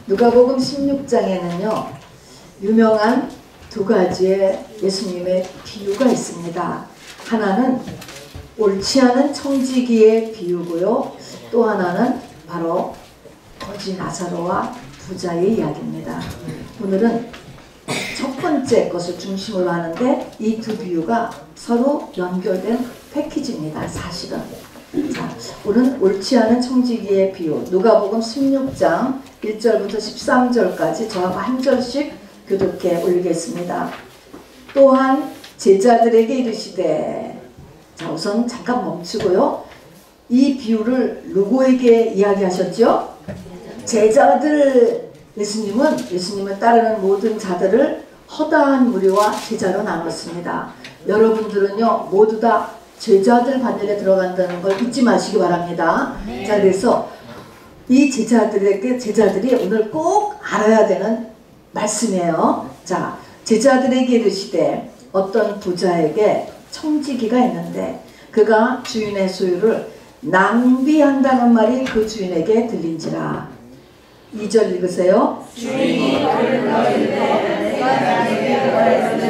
누가복음 16장에는요 유명한 두 가지의 예수님의 비유가 있습니다. 하나는 옳지 않은 청지기의 비유고요, 또 하나는 바로 거지 나사로와 부자의 이야기입니다. 오늘은 첫 번째 것을 중심으로 하는데 이 두 비유가 서로 연결된 패키지입니다. 사실은. 자, 오늘은 옳지 않은 청지기의 비유, 누가복음 16장 1절부터 13절까지 저하고 한 절씩 교독해 올리겠습니다. 또한 제자들에게 이르시되, 자, 우선 잠깐 멈추고요. 이 비유를 누구에게 이야기하셨죠? 제자들. 예수님은 따르는 모든 자들을 허다한 무리와 제자로 나눴습니다. 여러분들은요 모두 다 제자들 반열에 들어간다는 걸 잊지 마시기 바랍니다. 자, 그래서 이 제자들이 오늘 꼭 알아야 되는 말씀이에요. 자, 제자들에게 이르시되, 어떤 부자에게 청지기가 있는데 그가 주인의 소유를 낭비한다는 말이 그 주인에게 들린지라. 2절 읽으세요. 주인이 그를 불러이르되 내가 나에게 원하였으니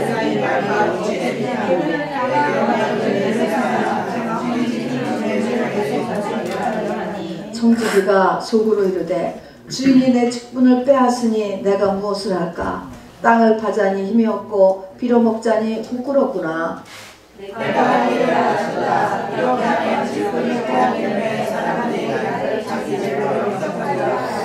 청지기가 속으로 이르되 주인이 내 직분을 빼앗으니 내가 무엇을 할까? 땅을 파자니 힘이 없고 빌어먹자니 부끄럽구나. 내가 일어나주다 이렇게 하면 직분이 빼앗기면 사람들이 나를 자기 죄로 용서하리라.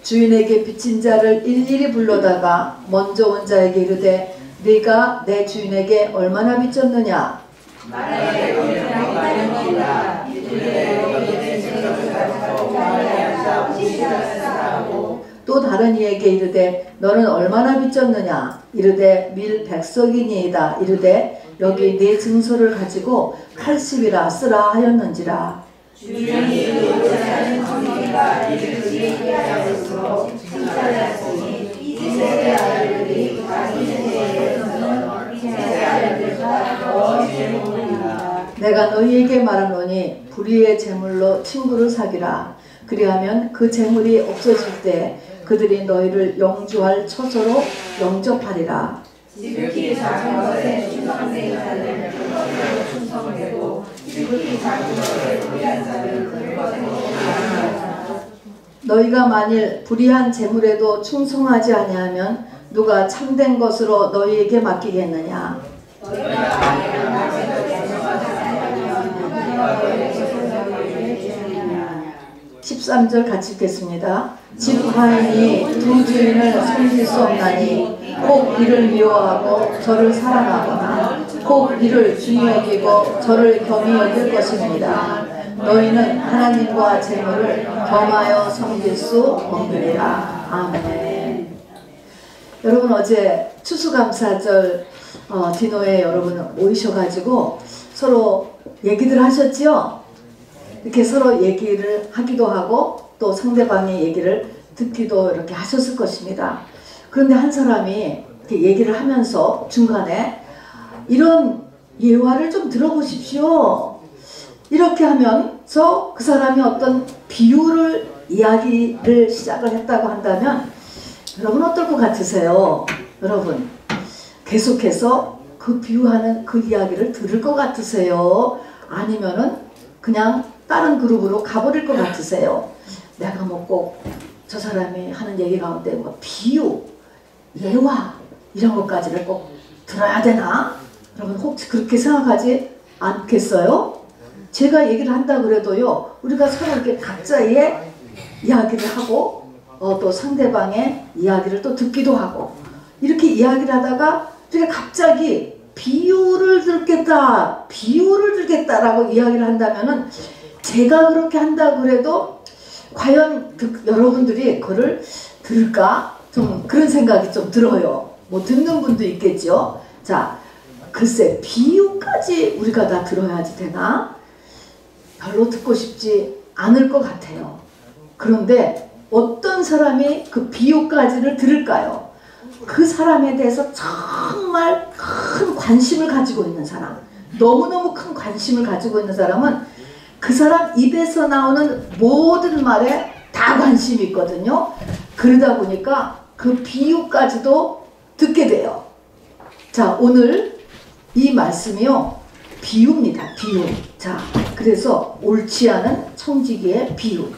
주인에게 빚진 자를 일일이 불러다가 먼저 온 자에게 이르되 네가 내 주인에게 얼마나 빚졌느냐? 만약에 그들이 말합니다. 또 다른 이에게 이르되 너는 얼마나 빚졌느냐? 이르되 밀 100석이니이다. 이르되 여기 네 증서를 가지고 80이라 쓰라 하였는지라. 주인이 그것을 청지기가 이를 그에게 하였으므로 칭찬하였으니 이 세대 아들들이 자기 세대에서는 이 세대 아들들보다 더 죄무리라. 내가 너희에게 말하노니 불의의 재물로 친구를 사귀라. 그리하면 그 재물이 없어질 때 그들이 너희를 영주할 처소로 영접하리라. 지극히 작은 것에 충성된 자는 큰 것으로 충성되고 지극히 작은 것에 불의한 자는 큰 것으로 불의하리라. 너희가 만일 불의한 재물에도 충성하지 아니하면 누가 참된 것으로 너희에게 맡기겠느냐? 너희가 만일 낮은 것에 충성하지 아니하면 누가 너희에게 주느냐? 13절 같이 읽겠습니다. 집 하인이 두 주인을 섬길 수 없나니 혹 이를 미워하고 저를 사랑하거나 혹 이를 중히 여기고 저를 겸히 여길 것입니다. 너희는 하나님과 재물을 겸하여 섬길 수 없느니라. 아멘. 여러분, 어제 추수감사절 디노에 여러분 모이셔가지고 서로 얘기들 하셨지요? 이렇게 서로 얘기를 하기도 하고 또 상대방의 얘기를 듣기도 이렇게 하셨을 것입니다. 그런데 한 사람이 이렇게 얘기를 하면서 중간에 이런 예화를 좀 들어보십시오. 이렇게 하면서 그 사람이 어떤 비유를 이야기를 시작을 했다고 한다면 여러분 어떨 것 같으세요? 여러분 계속해서 그 비유하는 그 이야기를 들을 것 같으세요? 아니면은 그냥 다른 그룹으로 가버릴 것 같으세요? 내가 뭐 꼭 저 사람이 하는 얘기 가운데 뭐 비유, 예화 이런 것까지를 꼭 들어야 되나? 여러분 혹시 그렇게 생각하지 않겠어요? 제가 얘기를 한다 그래도요, 우리가 서로 이렇게 각자의 이야기를 하고 또 상대방의 이야기를 또 듣기도 하고 이렇게 이야기를 하다가 우리가 갑자기 비유를 들겠다라고 이야기를 한다면은 제가 그렇게 한다 그래도 과연 여러분들이 그거를 들을까? 좀 그런 생각이 좀 들어요. 뭐 듣는 분도 있겠죠. 자, 글쎄 비유까지 우리가 다 들어야지 되나? 별로 듣고 싶지 않을 것 같아요. 그런데 어떤 사람이 그 비유까지를 들을까요? 그 사람에 대해서 정말 큰 관심을 가지고 있는 사람, 너무너무 큰 관심을 가지고 있는 사람은 그 사람 입에서 나오는 모든 말에 다 관심이 있거든요. 그러다 보니까 그 비유까지도 듣게 돼요. 자, 오늘 이 말씀이요, 비유입니다. 비유. 자, 그래서 옳지 않은 청지기의 비유,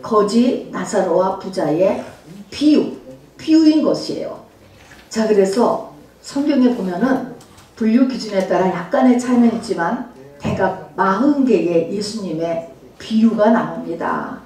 거지 나사로와 부자의 비유인 것이에요. 자, 그래서 성경에 보면은 분류 기준에 따라 약간의 차이는 있지만 대각 40개의 예수님의 비유가 나옵니다.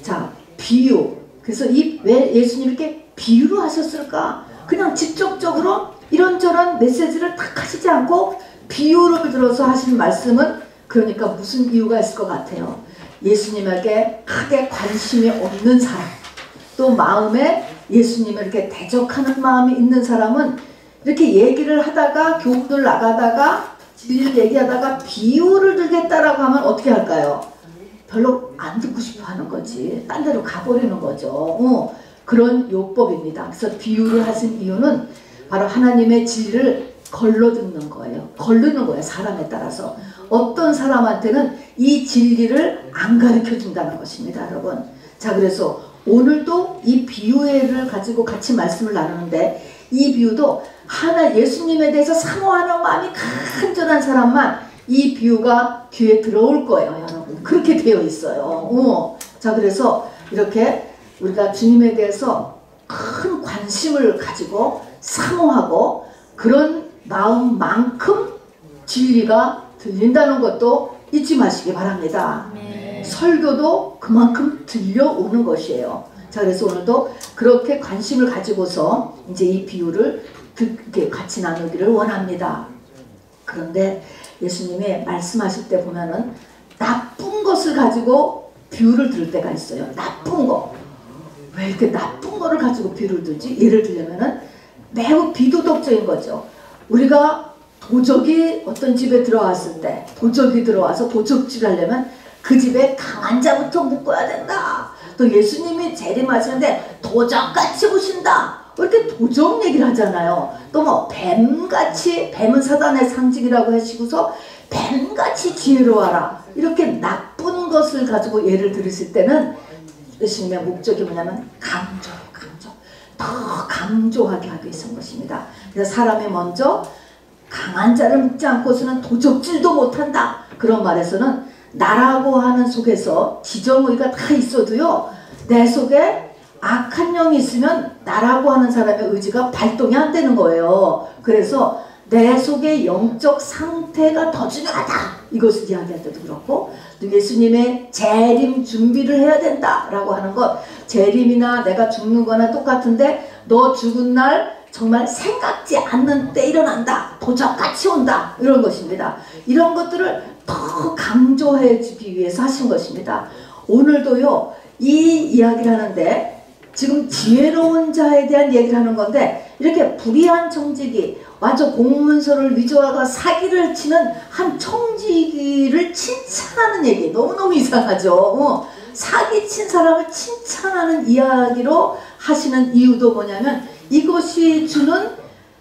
자, 비유. 그래서 왜 예수님이 이렇게 비유로 하셨을까? 그냥 직접적으로 이런저런 메시지를 탁 하시지 않고 비유를 들어서 하신 말씀은, 그러니까 무슨 이유가 있을 것 같아요. 예수님에게 크게 관심이 없는 사람, 또 마음에 예수님을 이렇게 대적하는 마음이 있는 사람은 이렇게 얘기를 하다가, 교훈을 나가다가, 진리를 얘기하다가 비유를 들겠다라고 하면 어떻게 할까요? 별로 안 듣고 싶어 하는 거지. 딴 데로 가버리는 거죠. 그런 요법입니다. 그래서 비유를 하신 이유는 바로 하나님의 진리를 걸러 듣는 거예요. 걸르는 거예요. 사람에 따라서. 어떤 사람한테는 이 진리를 안 가르쳐 준다는 것입니다, 여러분. 자, 그래서 오늘도 이 비유를 가지고 같이 말씀을 나누는데, 이 비유도 예수님에 대해서 사모하는 마음이 간절한 사람만 이 비유가 귀에 들어올 거예요, 여러분. 그렇게 되어 있어요. 자, 그래서 이렇게 우리가 주님에 대해서 큰 관심을 가지고 사모하고 그런 마음만큼 진리가 들린다는 것도 잊지 마시기 바랍니다. 설교도 그만큼 들려오는 것이에요. 자, 그래서 오늘도 그렇게 관심을 가지고서 이제 이 비유를 같이 나누기를 원합니다. 그런데 예수님이 말씀하실 때 보면은 나쁜 것을 가지고 비유를 들을 때가 있어요. 나쁜 거. 왜 이렇게 나쁜 거를 가지고 비유를 들지? 예를 들려면은 매우 비도덕적인 거죠. 우리가 도적이 어떤 집에 들어왔을 때, 도적이 들어와서 도적질 하려면 그 집에 강한 자부터 묶어야 된다. 또 예수님이 재림하시는데 도적같이 오신다. 이렇게 도적 얘기를 하잖아요. 또 뭐 뱀같이, 뱀은 사단의 상징이라고 하시고서 뱀같이 지혜로워라. 이렇게 나쁜 것을 가지고 예를 들으실 때는 예수님의 목적이 뭐냐면 강조. 더 강조하게 하기 위해서인 것입니다. 그래서 사람이 먼저 강한 자를 묶지 않고서는 도적질도 못한다. 그런 말에서는 나라고 하는 속에서 지정의가 다 있어도요, 내 속에 악한 영이 있으면 나라고 하는 사람의 의지가 발동이 안 되는 거예요. 그래서 내 속의 영적 상태가 더 중요하다. 이것을 이야기할 때도 그렇고, 또 예수님의 재림 준비를 해야 된다라고 하는 것, 재림이나 내가 죽는 거나 똑같은데 너 죽은 날 정말 생각지 않는 때 일어난다. 도적같이 온다. 이런 것입니다. 이런 것들을 더 강조해 주기 위해서 하신 것입니다. 오늘도요, 이 이야기를 하는데 지금 지혜로운 자에 대한 얘기를 하는 건데, 이렇게 불의한 청지기, 완전 공문서를 위조하고 사기를 치는 한 청지기를 칭찬하는 얘기, 너무너무 이상하죠. 사기친 사람을 칭찬하는 이야기로 하시는 이유도 뭐냐면 이것이 주는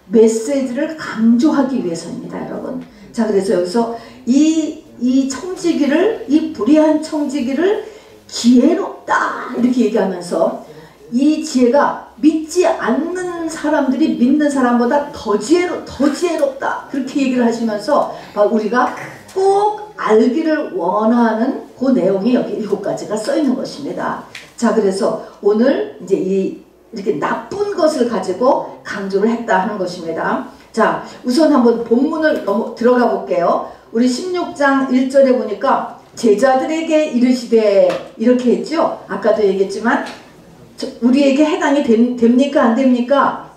메시지를 강조하기 위해서입니다, 여러분. 자, 그래서 여기서 이 청지기를, 이 불의한 청지기를 지혜롭다 이렇게 얘기하면서, 이 지혜가 믿지 않는 사람들이 믿는 사람보다 더 지혜롭다 그렇게 얘기를 하시면서 우리가 꼭 알기를 원하는 그 내용이 여기 7가지가 써 있는 것입니다. 자, 그래서 오늘 이제 이렇게 나쁜 것을 가지고 강조를 했다 하는 것입니다. 자, 우선 한번 본문을 들어가 볼게요. 우리 16장 1절에 보니까 제자들에게 이르시되 이렇게 했죠. 아까도 얘기했지만 우리에게 해당이 됩니까? 안 됩니까?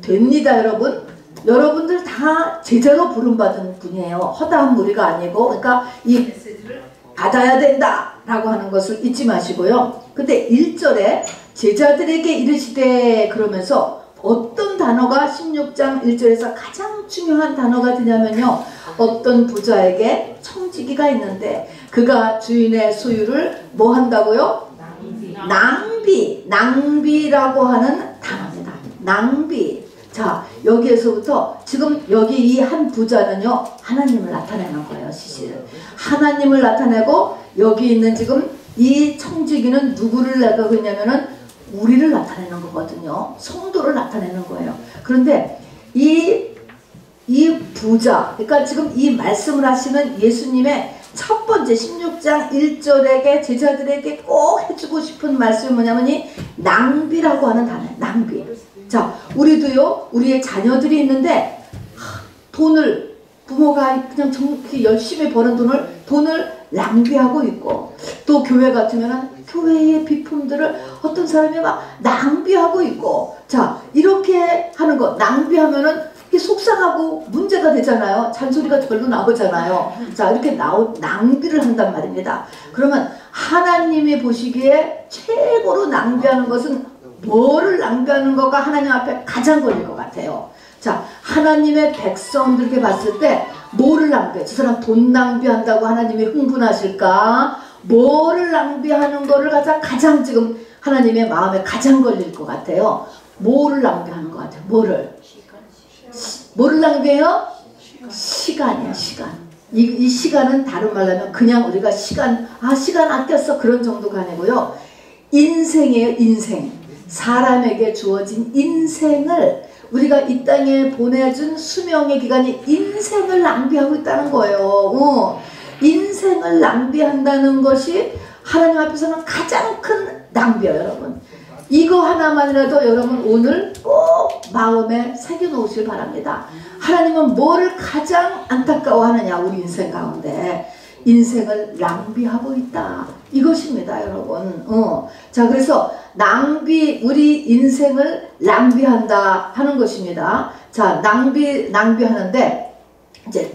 됩니다, 여러분. 여러분들 다 제자로 부름받은 분이에요. 허다한 무리가 아니고. 그러니까 이 메시지를 받아야 된다라고 하는 것을 잊지 마시고요. 근데 1절에 제자들에게 이르시되 그러면서 어떤 단어가 16장 1절에서 가장 중요한 단어가 되냐면요, 어떤 부자에게 청지기가 있는데 그가 주인의 소유를 뭐 한다고요? 낭비라고 하는 단어입니다. 낭비. 자, 여기에서부터 지금 여기 이 한 부자는요, 하나님을 나타내는 거예요. 사실 하나님을 나타내고, 여기 있는 지금 이 청지기는 누구를 나타내고 있냐면은 우리를 나타내는 거거든요. 성도를 나타내는 거예요. 그런데 이 부자, 그러니까 지금 이 말씀을 하시는 예수님의 첫 번째 16장 1절에게 제자들에게 꼭 해주고 싶은 말씀이 뭐냐면 이 낭비라고 하는 단어예요. 낭비. 자, 우리도요, 우리의 자녀들이 있는데 돈을 부모가 그냥 정말 열심히 버는 돈을 낭비하고 있고, 또 교회 같으면 교회의 비품들을 어떤 사람이 막 낭비하고 있고, 자, 이렇게 하는 거 낭비하면은 속상하고 문제가 되잖아요. 잔소리가 별로 나오잖아요. 자, 이렇게 낭비를 한단 말입니다. 그러면 하나님이 보시기에 최고로 낭비하는 것은 뭐를 낭비하는 거가 하나님 앞에 가장 걸릴 것 같아요. 자, 하나님의 백성들께 봤을 때 뭐를 낭비해? 저 사람 돈 낭비한다고 하나님이 흥분하실까? 뭐를 낭비하는 거를 가장 지금 하나님의 마음에 가장 걸릴 것 같아요. 뭐를 낭비하는 것 같아요? 뭐를 낭비해요? 시간이야, 시간. 이 시간은 다른 말로 하면 그냥 우리가 시간 아꼈어 그런 정도가 아니고요. 인생이에요, 인생. 사람에게 주어진 인생을, 우리가 이 땅에 보내준 수명의 기간이 인생을 낭비하고 있다는 거예요. 인생을 낭비한다는 것이 하나님 앞에서는 가장 큰 낭비예요, 여러분. 이거 하나만이라도 여러분 오늘 꼭 마음에 새겨놓으시길 바랍니다. 하나님은 뭐를 가장 안타까워하느냐, 우리 인생 가운데. 인생을 낭비하고 있다. 이것입니다, 여러분. 자, 그래서 우리 인생을 낭비한다 하는 것입니다. 자, 낭비하는데, 이제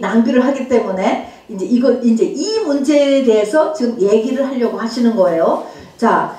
낭비를 하기 때문에, 이제 이 문제에 대해서 지금 얘기를 하려고 하시는 거예요. 자,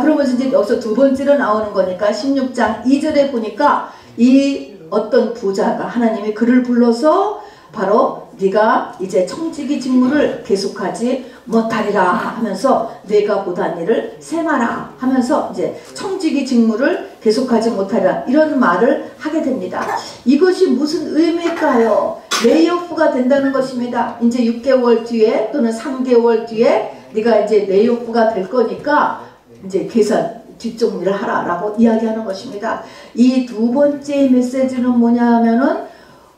그러면서 이제 여기서 두 번째로 나오는 거니까 16장 2절에 보니까 이 어떤 부자가 하나님이 그를 불러서 바로 네가 이제 청지기 직무를 계속하지 못하리라 하면서 네가 보던 일을 세마라 하면서 이제 청지기 직무를 계속하지 못하리라 이런 말을 하게 됩니다. 이것이 무슨 의미일까요? 레이오프가 된다는 것입니다. 이제 6개월 뒤에 또는 3개월 뒤에 네가 이제 레이오프가 될 거니까 이제 계산 뒷정리를 하라라고 이야기하는 것입니다. 이 두 번째 메시지는 뭐냐 하면은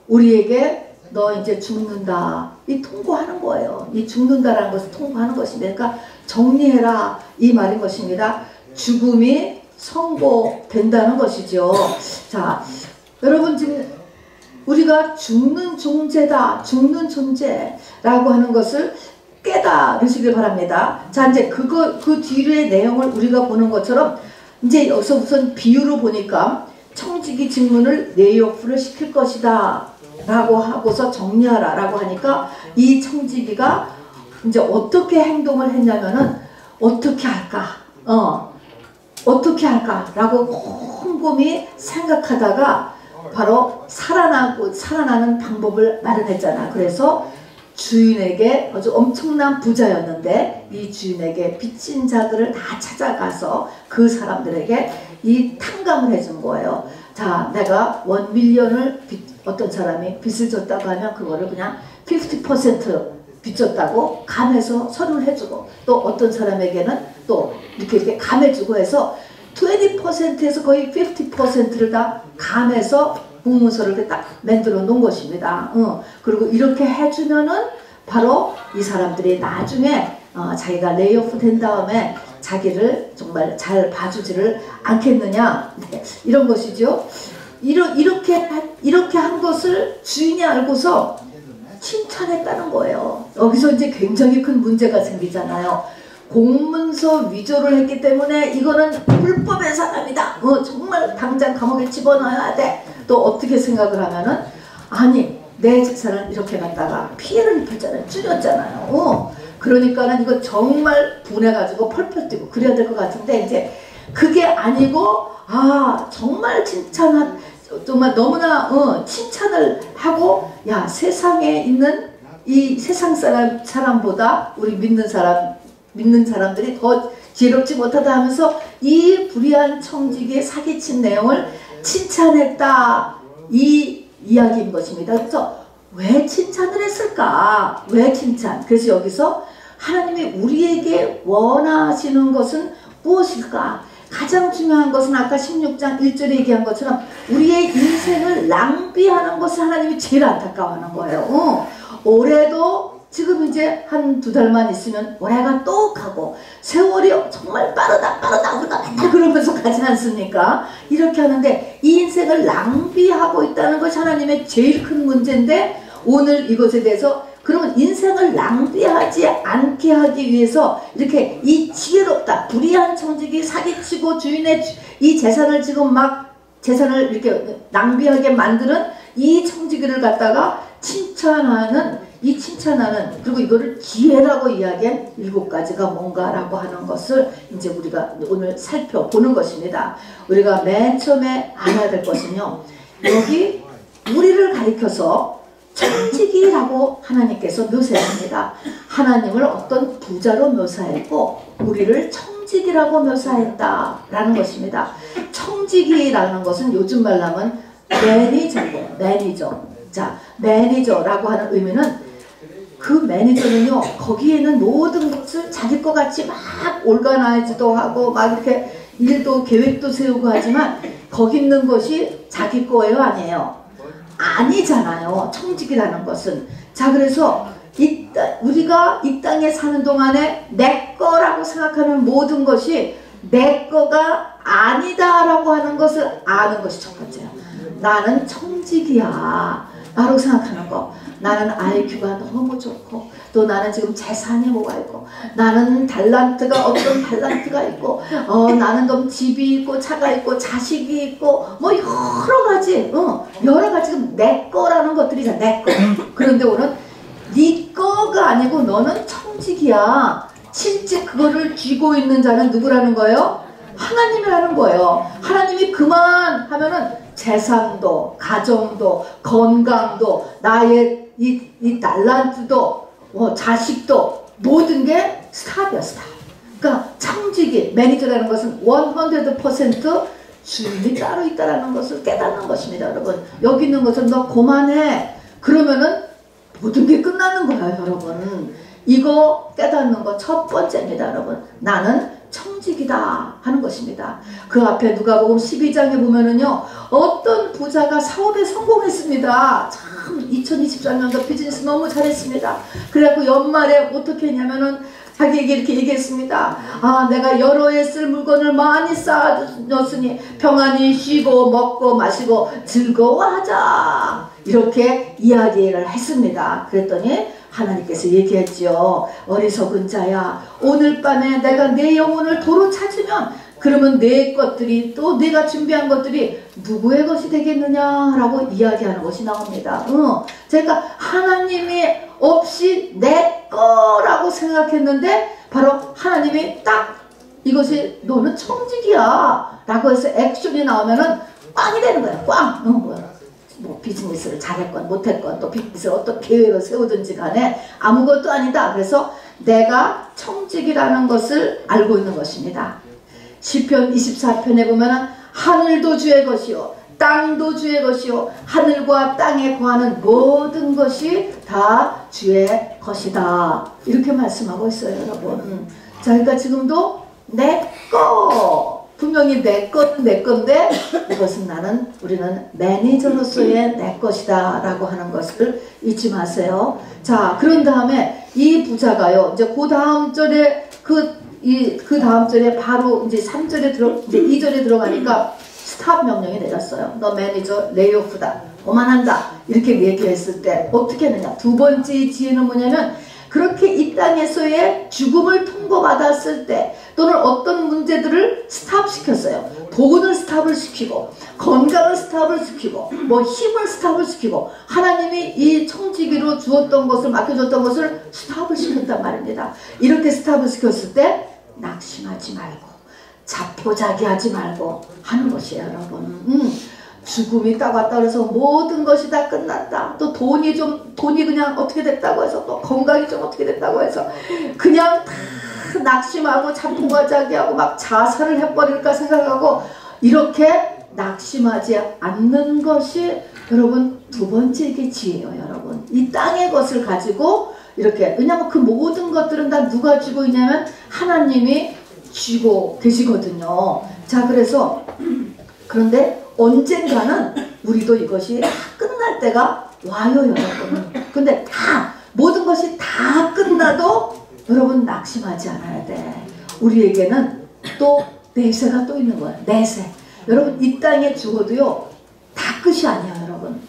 우리에게 너 이제 죽는다. 이 통보하는 거예요. 이 죽는다라는 것을 통보하는 것입니다. 그러니까 정리해라 이 말인 것입니다. 죽음이 선고된다는 것이죠. 자, 여러분 지금 우리가 죽는 존재다. 죽는 존재라고 하는 것을 깨달으시길 바랍니다. 자, 이제 그 뒤의 내용을 우리가 보는 것처럼 이제 여기서 우선 비유로 보니까 청지기 직문을 레이오프를 시킬 것이다 라고 하고서 정리하라 라고 하니까 이 청지기가 이제 어떻게 행동을 했냐면은 어떻게 할까 라고 곰곰이 생각하다가 바로 살아나는 방법을 마련했잖아. 그래서 주인에게 아주 엄청난 부자였는데 이 주인에게 빚진 자들을 다 찾아가서 그 사람들에게 이 탕감을 해준 거예요. 자, 내가 1밀리언을 어떤 사람이 빚을 졌다고 하면 그거를 그냥 50% 빚졌다고 감해서 서류를 해주고, 또 어떤 사람에게는 또 이렇게 감해주고 해서 20%에서 거의 50%를 다 감해서 공문서를 이렇게 딱 만들어 놓은 것입니다. 그리고 이렇게 해주면은 바로 이 사람들이 나중에 자기가 레이오프 된 다음에 자기를 정말 잘 봐주지를 않겠느냐, 네, 이런 것이죠. 이렇게 한 것을 주인이 알고서 칭찬했다는 거예요. 여기서 이제 굉장히 큰 문제가 생기잖아요. 공문서 위조를 했기 때문에 이거는 불법의 사람이다. 정말 당장 감옥에 집어넣어야 돼. 또 어떻게 생각을 하면은, 아니 내 재산을 이렇게 갖다가 피해를 입혔잖아요. 줄였잖아요. 그러니까는 이거 정말 분해가지고 펄펄 뛰고 그래야 될 것 같은데, 이제 그게 아니고 정말 정말 너무나 칭찬을 하고, 야, 세상에 있는 이 세상 사람보다 우리 믿는 사람들이 더 지혜롭지 못하다 하면서 이 불의한 청지기의 사기친 내용을 칭찬했다, 이 이야기인 것입니다. 그래서 왜 칭찬을 했을까? 왜 칭찬? 그래서 여기서 하나님이 우리에게 원하시는 것은 무엇일까? 가장 중요한 것은 아까 16장 1절에 얘기한 것처럼 우리의 인생을 낭비하는 것을 하나님이 제일 안타까워하는 거예요. 올해도 지금 이제 한 2달만 있으면 올해가 또 가고, 세월이 정말 빠르다 우리가 맨날 그러면서 가지 않습니까? 이렇게 하는데 이 인생을 낭비하고 있다는 것이 하나님의 제일 큰 문제인데, 오늘 이것에 대해서 그러면 인생을 낭비하지 않게 하기 위해서 이렇게 이 지혜롭다 불의한 청직이 사기치고 주인의 이 재산을 지금 막 재산을 이렇게 낭비하게 만드는 이 청지기를 갖다가 칭찬하는, 이 칭찬하는, 그리고 이거를 기회라고 이야기한 7가지가 뭔가라고 하는 것을 이제 우리가 오늘 살펴보는 것입니다. 우리가 맨 처음에 알아야 될 것은요, 여기 우리를 가리켜서 청지기라고 하나님께서 묘사했습니다. 하나님을 어떤 부자로 묘사했고 우리를 청지기라고 묘사했다라는 것입니다. 청지기라는 것은 요즘 말로 하면 매니저고, 매니저. 자, 매니저라고 하는 의미는, 그 매니저는요, 거기에는 모든 것을 자기 것 같이 막 올가나이즈도 하고 막 이렇게 일도 계획도 세우고 하지만 거기 있는 것이 자기 거예요, 아니에요? 아니잖아요. 청직이라는 것은. 자, 그래서 우리가 이 땅에 사는 동안에 내 거라고 생각하는 모든 것이 내 거가 아니다라고 하는 것을 아는 것이 첫 번째예요. 나는 청직이야 라고 생각하는 거. 나는 IQ가 너무 좋고, 또 나는 지금 재산이 뭐가 있고, 나는 달란트가 어떤 달란트가 있고, 나는 좀 집이 있고 차가 있고 자식이 있고 뭐 여러 가지 지금 내 거라는 것들이잖아. 내 거. 그런데 오늘 네 거가 아니고 너는 청직이야. 실제 그거를 쥐고 있는 자는 누구라는 거예요? 하나님이라는 거예요. 하나님이 그만하면은 재산도, 가정도, 건강도, 나의 이 달란트도, 자식도, 모든 게 스탑이야, 스탑. 그러니까 청지기, 매니저라는 것은 100% 주인이 따로 있다는 것을 깨닫는 것입니다, 여러분. 여기 있는 것은 너 그만해. 그러면은 모든 게 끝나는 거야, 여러분. 이거 깨닫는 거 첫 번째입니다, 여러분. 나는 청직이다 하는 것입니다. 그 앞에 누가복음 12장에 보면은요, 어떤 부자가 사업에 성공했습니다. 참 2023년도 비즈니스 너무 잘했습니다. 그래갖고 연말에 어떻게 했냐면은 자기에게 이렇게 얘기했습니다. 아, 내가 여러 해 쓸 물건을 많이 쌓아줬으니 평안히 쉬고 먹고 마시고 즐거워하자, 이렇게 이야기를 했습니다. 그랬더니 하나님께서 얘기했죠. 어리석은 자야, 오늘 밤에 내가 내 영혼을 도로 찾으면 그러면 내 것들이, 또 내가 준비한 것들이 누구의 것이 되겠느냐라고 이야기하는 것이 나옵니다. 제가 하나님이 없이 내 거라고 생각했는데 바로 하나님이 딱 이것이 너는 청직이야 라고 해서 액션이 나오면은 꽝이 되는 거야. 꽝. 뭐 비즈니스를 잘했건 못했건, 또 비즈니스를 어떤 계획을 세우든지 간에 아무것도 아니다. 그래서 내가 청직이라는 것을 알고 있는 것입니다. 시편 24편에 보면 하늘도 주의 것이요 땅도 주의 것이요 하늘과 땅에 거하는 모든 것이 다 주의 것이다, 이렇게 말씀하고 있어요, 여러분. 자, 그러니까 지금도 내 거, 분명히 내 건데 이것은 우리는 매니저로서의 내 것이다 라고 하는 것을 잊지 마세요. 자, 그런 다음에 이 부자가요, 이제 그 다음 절에 그 다음 절에 바로 이제 3절에 이제 2절에 들어가니까 스탑 명령이 내렸어요. 너 매니저 레이오프다, 그만한다, 이렇게 얘기했을 때 어떻게 했느냐. 두 번째 지혜는 뭐냐면, 그렇게 이 땅에서의 죽음을 통보받았을 때 또는 어떤 문제들을 스탑시켰어요. 돈을 스탑을 시키고, 건강을 스탑을 시키고, 뭐 힘을 스탑을 시키고, 하나님이 이 청지기로 주었던 것을, 맡겨줬던 것을 스탑을 시켰단 말입니다. 이렇게 스탑을 시켰을 때 낙심하지 말고 자포자기하지 말고 하는 것이에요, 여러분. 죽음이 딱 왔다 그래서 모든 것이 다 끝났다, 또 돈이 그냥 어떻게 됐다고 해서, 또 건강이 좀 어떻게 됐다고 해서 그냥 다 낙심하고 자포자기하고 막 자살을 해버릴까 생각하고, 이렇게 낙심하지 않는 것이 여러분 두 번째 게 지혜예요, 여러분. 이 땅의 것을 가지고 이렇게, 왜냐하면 그 모든 것들은 다 누가 주고 있냐면 하나님이 쥐고 계시거든요. 자, 그래서 그런데 언젠가는 우리도 이것이 다 끝날 때가 와요, 여러분. 근데 다 모든 것이 다 끝나도 여러분 낙심하지 않아야 돼. 우리에게는 또 내세가 또 있는 거야. 내세. 여러분 이 땅에 죽어도요 다 끝이 아니야, 여러분.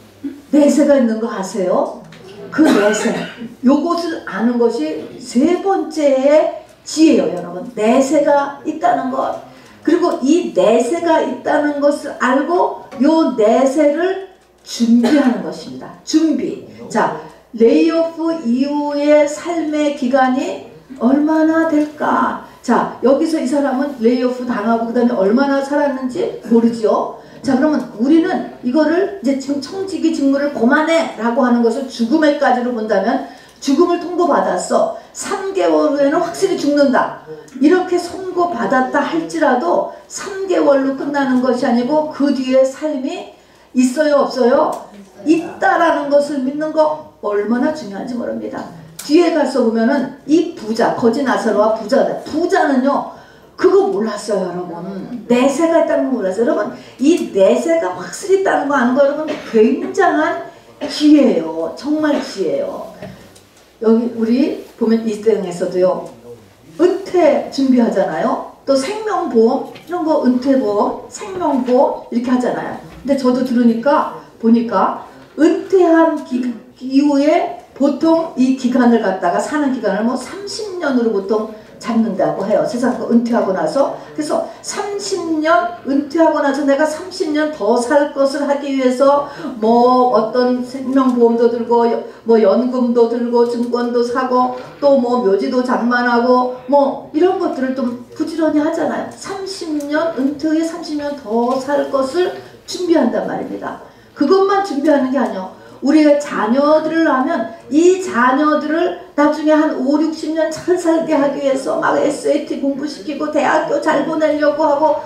내세가 있는 거 아세요? 그 내세, 요것을 아는 것이 세 번째의 지혜예요, 여러분. 내세가 있다는 것. 그리고 이 내세가 있다는 것을 알고 요 내세를 준비하는 것입니다. 준비. 자, 레이오프 이후의 삶의 기간이 얼마나 될까? 자, 여기서 이 사람은 레이오프 당하고 그 다음에 얼마나 살았는지 모르죠. 자, 그러면 우리는 이거를 이제 지금 청지기 직무를 그만해 라고 하는 것을 죽음에까지로 본다면, 죽음을 통보받았어. 3개월 후에는 확실히 죽는다. 이렇게 선고받았다 할지라도 3개월로 끝나는 것이 아니고 그 뒤에 삶이 있어요, 없어요? 있다라는 것을 믿는 거 얼마나 중요한지 모릅니다. 뒤에 가서 보면은 이 부자, 거지 나사로와 부자는요 그거 몰랐어요, 여러분. 내세가 있다는 거 몰랐어요. 여러분 이 내세가 확실히 있다는 거 아는 거 여러분 굉장한 기회예요. 정말 기회예요. 여기 우리 보면 이 땅에서도요 은퇴 준비하잖아요. 또 생명보험 이런 거, 은퇴보험, 생명보험 이렇게 하잖아요. 근데 저도 들으니까 보니까 은퇴한 이후에 보통 이 기간을 갖다가 사는 기간을 뭐 30년으로 보통 잡는다고 해요. 세상 거 은퇴하고 나서. 그래서 30년 은퇴하고 나서 내가 30년 더 살 것을 하기 위해서 뭐 어떤 생명보험도 들고 뭐 연금도 들고 증권도 사고 또 뭐 묘지도 장만하고 뭐 이런 것들을 좀 부지런히 하잖아요. 30년 은퇴 후에 30년 더 살 것을 준비한단 말입니다. 그것만 준비하는 게 아니에요. 우리가 자녀들을 낳으면 이 자녀들을 나중에 한 5, 60년 잘 살게 하기 위해서 막 SAT 공부시키고 대학교 잘 보내려고 하고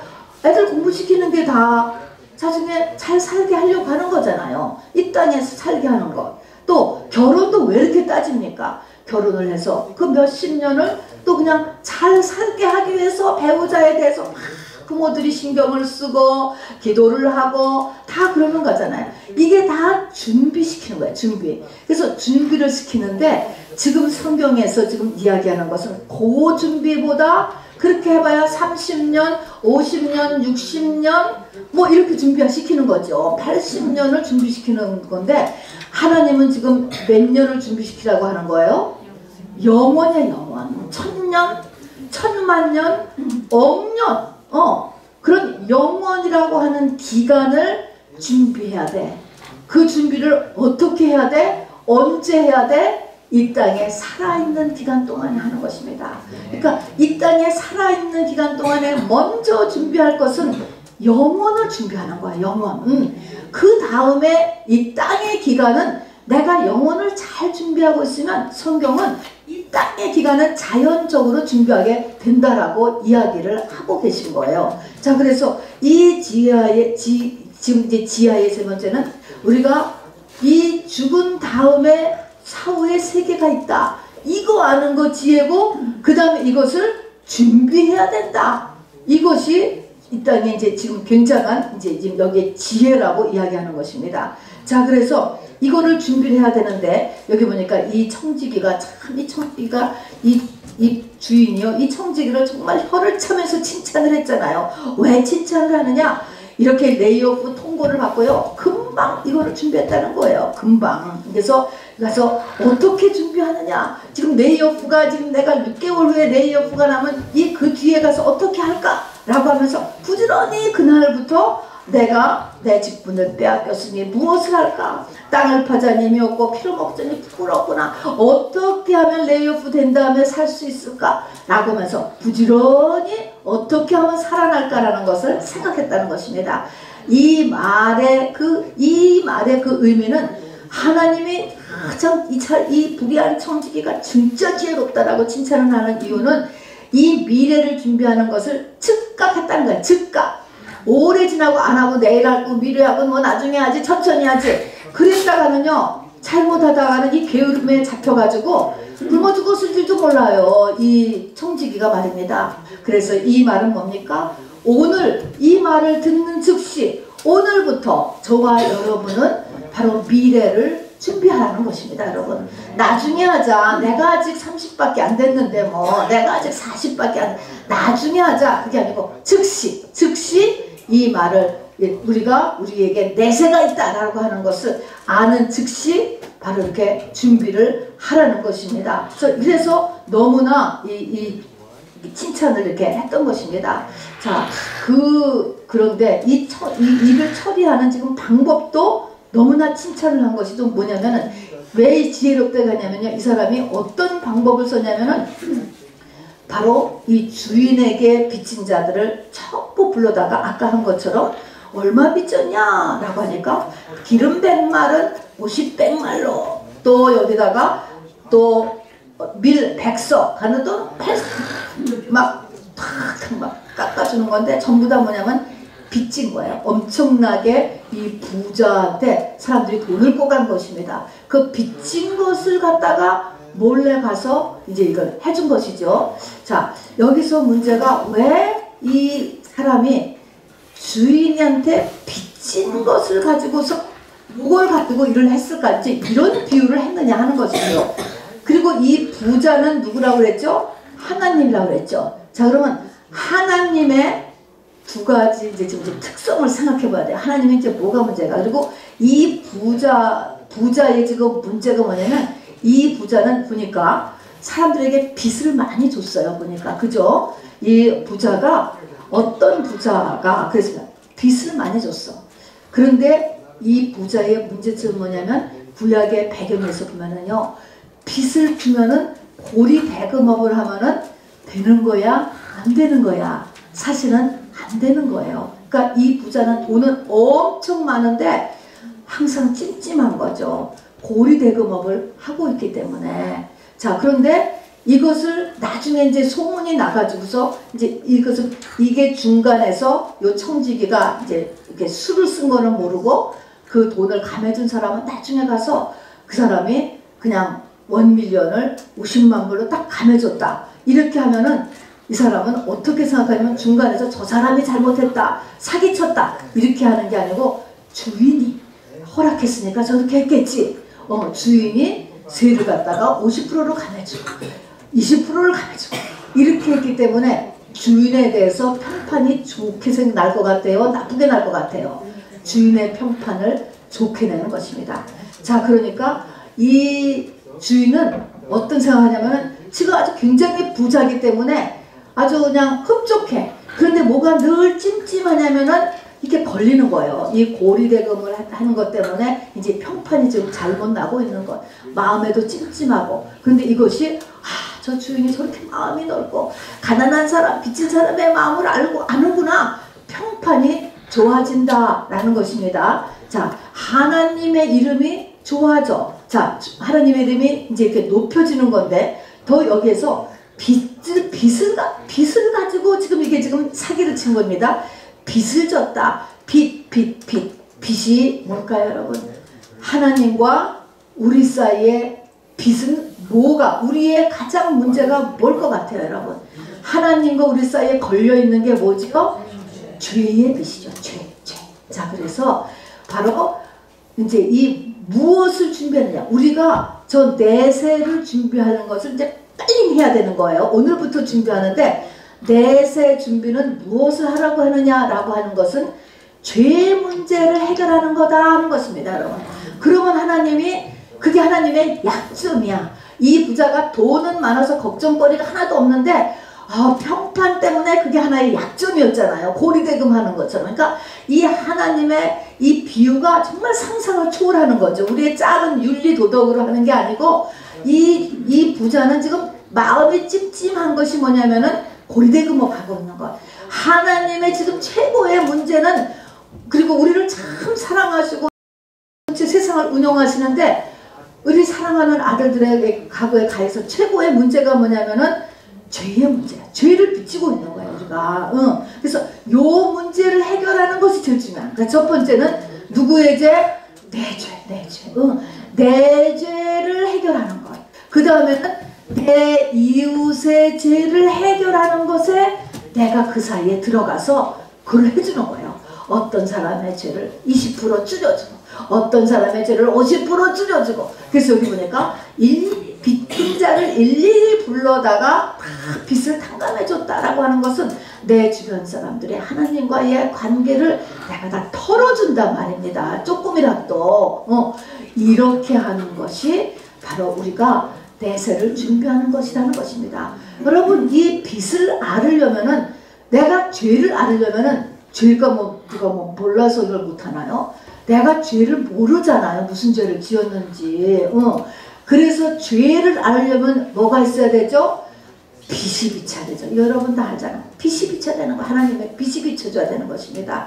애들 공부시키는 게 다 나중에 잘 살게 하려고 하는 거잖아요. 이 땅에서 살게 하는 것. 또 결혼도 왜 이렇게 따집니까? 결혼을 해서 그 몇십 년을 또 그냥 잘 살게 하기 위해서 배우자에 대해서 막 부모들이 신경을 쓰고 기도를 하고 다 그러는 거잖아요. 이게 다 준비시키는 거예요. 준비. 그래서 준비를 시키는데 지금 성경에서 지금 이야기하는 것은 그 준비보다 그렇게 해봐야 30년, 50년, 60년 뭐 이렇게 준비시키는 거죠. 80년을 준비시키는 건데 하나님은 지금 몇 년을 준비시키라고 하는 거예요? 영원의 영원. 1000년, 1000만년, 억년. 그런 영원이라고 하는 기간을 준비해야 돼. 그 준비를 어떻게 해야 돼? 언제 해야 돼? 이 땅에 살아있는 기간 동안에 하는 것입니다. 그러니까 이 땅에 살아있는 기간 동안에 먼저 준비할 것은 영원을 준비하는 거야. 영원. 그 다음에 이 땅의 기간은 내가 영원을 잘 준비하고 있으면 성경은 이 땅의 기간은 자연적으로 준비하게 된다라고 이야기를 하고 계신 거예요. 자, 그래서 이 지금 이제 지하의 세 번째는 우리가 이 죽은 다음에 사후의 세계가 있다. 이거 아는 거 지혜고, 그 다음에 이것을 준비해야 된다. 이것이 이 땅에 이제 지금 굉장한 이제 지금 여기에 지혜라고 이야기하는 것입니다. 자, 그래서 이거를 준비를 해야 되는데 여기 보니까 이 청지기가 참, 이 청지기가 이 주인이요, 이 청지기를 정말 혀를 차면서 칭찬을 했잖아요. 왜 칭찬을 하느냐? 이렇게 레이오프 통보를 받고요, 금방 이거를 준비했다는 거예요. 금방. 그래서 가서 어떻게 준비하느냐? 지금 레이오프가 지금 내가 6개월 후에 레이오프가 나면 이 그 뒤에 가서 어떻게 할까? 라고 하면서 부지런히 그날부터 내가 내 직분을 빼앗겼으니 무엇을 할까? 땅을 파자니 미웠고 피를 먹자니 부끄럽구나. 어떻게 하면 레이오프 된 다음에 살 수 있을까? 라고 하면서 부지런히 어떻게 하면 살아날까라는 것을 생각했다는 것입니다. 이 말의 그 의미는 하나님이 가장 이 불의한 청지기가 진짜 지혜롭다라고 칭찬을 하는 이유는 이 미래를 준비하는 것을 즉각했다는 거예요. 즉각. 오래 지나고 안 하고 내일 하고 미래 하고 뭐 나중에 하지 천천히 하지 그랬다가는요 잘못하다가는 이 게으름에 잡혀가지고 굶어 죽었을 줄도 몰라요. 이 청지기가 말입니다. 그래서 이 말은 뭡니까? 오늘 이 말을 듣는 즉시 오늘부터 저와 여러분은 바로 미래를 준비하라는 것입니다. 여러분, 나중에 하자. 내가 아직 30밖에 안 됐는데 뭐 내가 아직 40밖에 안 나중에 하자. 그게 아니고 즉시 이 말을 우리에게 내세가 있다라고 하는 것을 아는 즉시 바로 이렇게 준비를 하라는 것입니다. 그래서 너무나 이 칭찬을 이렇게 했던 것입니다. 자, 그런데 이 일을 처리하는 지금 방법도 너무나 칭찬을 한 것이 좀 뭐냐면은 왜 지혜롭다고 하냐면요. 이 사람이 어떤 방법을 썼냐면은 바로 이 주인에게 빚진 자들을 전부 불러다가 아까 한 것처럼 얼마 빚졌냐 라고 하니까 기름 100말은 50백말로 또 여기다가 또 밀 100석 하는 돈 막 깎아주는 건데 전부 다 뭐냐면 빚진 거예요. 엄청나게 이 부자한테 사람들이 돈을 꼬간 것입니다. 그 빚진 것을 갖다가 몰래 가서 이제 이걸 해준 것이죠. 자, 여기서 문제가 왜 이 사람이 주인한테 빚진 것을 가지고서 이걸 가지고 일을 했을까? 이제 이런 비유를 했느냐 하는 것이죠. 그리고 이 부자는 누구라고 그랬죠? 하나님이라고 그랬죠. 자, 그러면 하나님의 두 가지 이제 지금 특성을 생각해 봐야 돼요. 하나님이 이제 뭐가 문제가? 그리고 이 부자의 지금 문제가 뭐냐면 이 부자는 보니까 사람들에게 빚을 많이 줬어요. 보니까. 그죠? 이 부자가 어떤 부자가 그래서 빚을 많이 줬어. 그런데 이 부자의 문제점은 뭐냐면 구약의 배경에서 보면은요. 빚을 주면은 고리 대금업을 하면은 되는 거야? 안 되는 거야? 사실은 안 되는 거예요. 그러니까 이 부자는 돈은 엄청 많은데 항상 찜찜한 거죠. 고리 대금업을 하고 있기 때문에. 자, 그런데 이것을 나중에 이제 소문이 나가지고서 이제 이게 중간에서 요 청지기가 이제 이렇게 술을 쓴 거는 모르고 그 돈을 감해준 사람은 나중에 가서 그 사람이 그냥 1밀리언을 50만 불로 딱 감해줬다. 이렇게 하면은 이 사람은 어떻게 생각하냐면 중간에서 저 사람이 잘못했다. 사기쳤다. 이렇게 하는 게 아니고 주인이 허락했으니까 저렇게 했겠지. 주인이 세를 갖다가 50%로 감해주고 20%를 감해주고 이렇게 했기 때문에 주인에 대해서 평판이 좋게 날 것 같아요? 나쁘게 날 것 같아요? 주인의 평판을 좋게 내는 것입니다. 자, 그러니까 이 주인은 어떤 생각하냐면은 지금 아주 굉장히 부자이기 때문에 아주 그냥 흡족해. 그런데 뭐가 늘 찜찜하냐면은 이게 걸리는 거예요. 이 고리대금을 하는 것 때문에 이제 평판이 지금 잘못 나고 있는 것. 마음에도 찜찜하고. 그런데 이것이 저 주인이 저렇게 마음이 넓고 가난한 사람, 빚진 사람의 마음을 아는구나. 평판이 좋아진다라는 것입니다. 자, 하나님의 이름이 좋아져. 자, 하나님의 이름이 이제 이렇게 높여지는 건데 더 여기에서 빚을 가지고 이게 지금 사기를 친 겁니다. 빚을 졌다. 빚이 뭘까요, 여러분? 하나님과 우리 사이에 빚은 뭐가 우리의 가장 문제가 뭘 것 같아요, 여러분? 하나님과 우리 사이에 걸려 있는 게 뭐죠? 죄의 빚이죠. 죄. 자, 그래서 바로 이제 이 무엇을 준비하느냐? 우리가 저 내세를 준비하는 것을 이제 빨리 해야 되는 거예요. 오늘부터 준비하는데 내세 준비는 무엇을 하라고 하느냐라고 하는 것은 죄의 문제를 해결하는 거다 하는 것입니다, 여러분. 그러면 그게 하나님의 약점이야. 이 부자가 돈은 많아서 걱정거리가 하나도 없는데 평판 때문에 그게 하나의 약점이었잖아요. 고리대금 하는 것처럼. 그러니까 이 하나님의 이 비유가 정말 상상을 초월하는 거죠. 우리의 작은 윤리 도덕으로 하는 게 아니고 이 부자는 지금 마음이 찜찜한 것이 뭐냐면은 고리대금업 하고 있는 것. 하나님의 지금 최고의 문제는 그리고 우리를 참 사랑하시고 세상을 운영하시는데 우리 사랑하는 아들들에게 과거에 가해서 최고의 문제가 뭐냐면은 죄의 문제야. 죄를 빚지고 있는 거야, 우리가. 그래서 요 문제를 해결하는 것이 제일 중요한. 그러니까 첫 번째는 누구의 죄? 내 죄. 내 죄를 해결하는 것. 그 다음에는 내 이웃의 죄를 해결하는 것에 내가 그 사이에 들어가서 그걸 해주는 거예요. 어떤 사람의 죄를 20% 줄여주고, 어떤 사람의 죄를 50% 줄여주고. 그래서 여기 보니까 빚진 자를 일일이 불러다가 다 빚을 탕감해줬다라고 하는 것은 내 주변 사람들의 하나님과의 관계를 내가 다 털어준단 말입니다. 조금이라도. 이렇게 하는 것이 바로 우리가 내세를 준비하는 것이라는 것입니다. 여러분, 이 빚을 앓으려면은, 내가 죄를 앓으려면은, 죄가 누가 몰라서 이걸 못하나요? 내가 죄를 모르잖아요. 무슨 죄를 지었는지. 그래서 죄를 앓으려면 뭐가 있어야 되죠? 빚이 비쳐야 되죠. 여러분 다 알잖아요. 빚이 비쳐야 되는 거. 하나님의 빚이 비쳐줘야 되는 것입니다.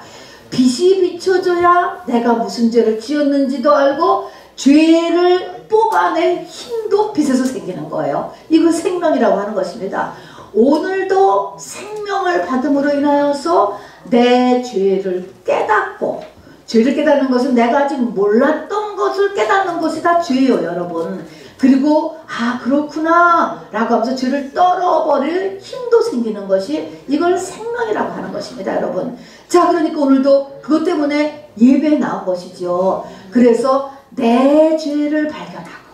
빚이 비쳐줘야 내가 무슨 죄를 지었는지도 알고 죄를 뽑아낼 힘도 빚에서 생기는 거예요. 이걸 생명이라고 하는 것입니다. 오늘도 생명을 받음으로 인하여서 내 죄를 깨닫고, 죄를 깨닫는 것은 내가 아직 몰랐던 것을 깨닫는 것이 다 죄예요, 여러분. 그리고 그렇구나 라고 하면서 죄를 떨어버릴 힘도 생기는 것이, 이걸 생명이라고 하는 것입니다, 여러분. 자, 그러니까 오늘도 그것 때문에 예배에 나온 것이죠. 그래서 내 죄를 발견하고,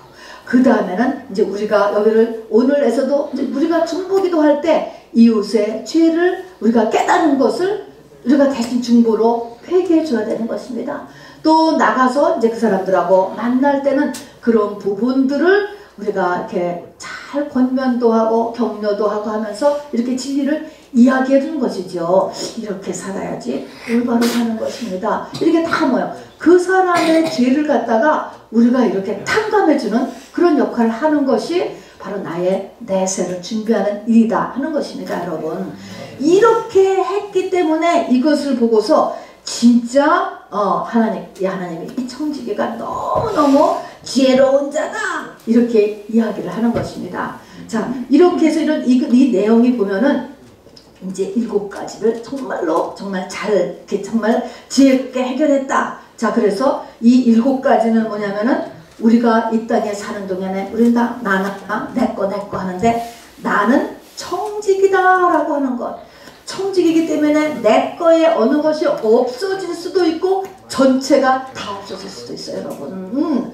그 다음에는 이제 우리가 여기를 오늘에서도 이제 우리가 중보기도 할 때 이웃의 죄를 우리가 깨닫는 것을 우리가 대신 중보로 회개해 줘야 되는 것입니다. 또 나가서 이제 그 사람들하고 만날 때는 그런 부분들을 우리가 이렇게 잘 권면도 하고 격려도 하고 하면서 이렇게 진리를 이야기해 주는 것이죠. 이렇게 살아야지 올바로 사는 것입니다. 이렇게 다 뭐예요? 그 사람의 죄를 갖다가 우리가 이렇게 탕감해 주는 그런 역할을 하는 것이 바로 나의 내세를 준비하는 일이다 하는 것입니다, 여러분. 이렇게 했기 때문에 이것을 보고서 진짜 하나님이 이 청지기가 너무너무 지혜로운 자다 이렇게 이야기를 하는 것입니다. 자, 이렇게 해서 이 내용이 보면은 이제 7가지를 정말로 정말 잘 이렇게 정말 지혜롭게 해결했다. 자, 그래서 이 7가지는 뭐냐면은 우리가 이 땅에 사는 동안에 우리는 다 나나 내꺼 하는데, 나는 청지기다라고 하는 것. 청지기이기 때문에 내 거에 어느 것이 없어질 수도 있고 전체가 다 없어질 수도 있어요, 여러분.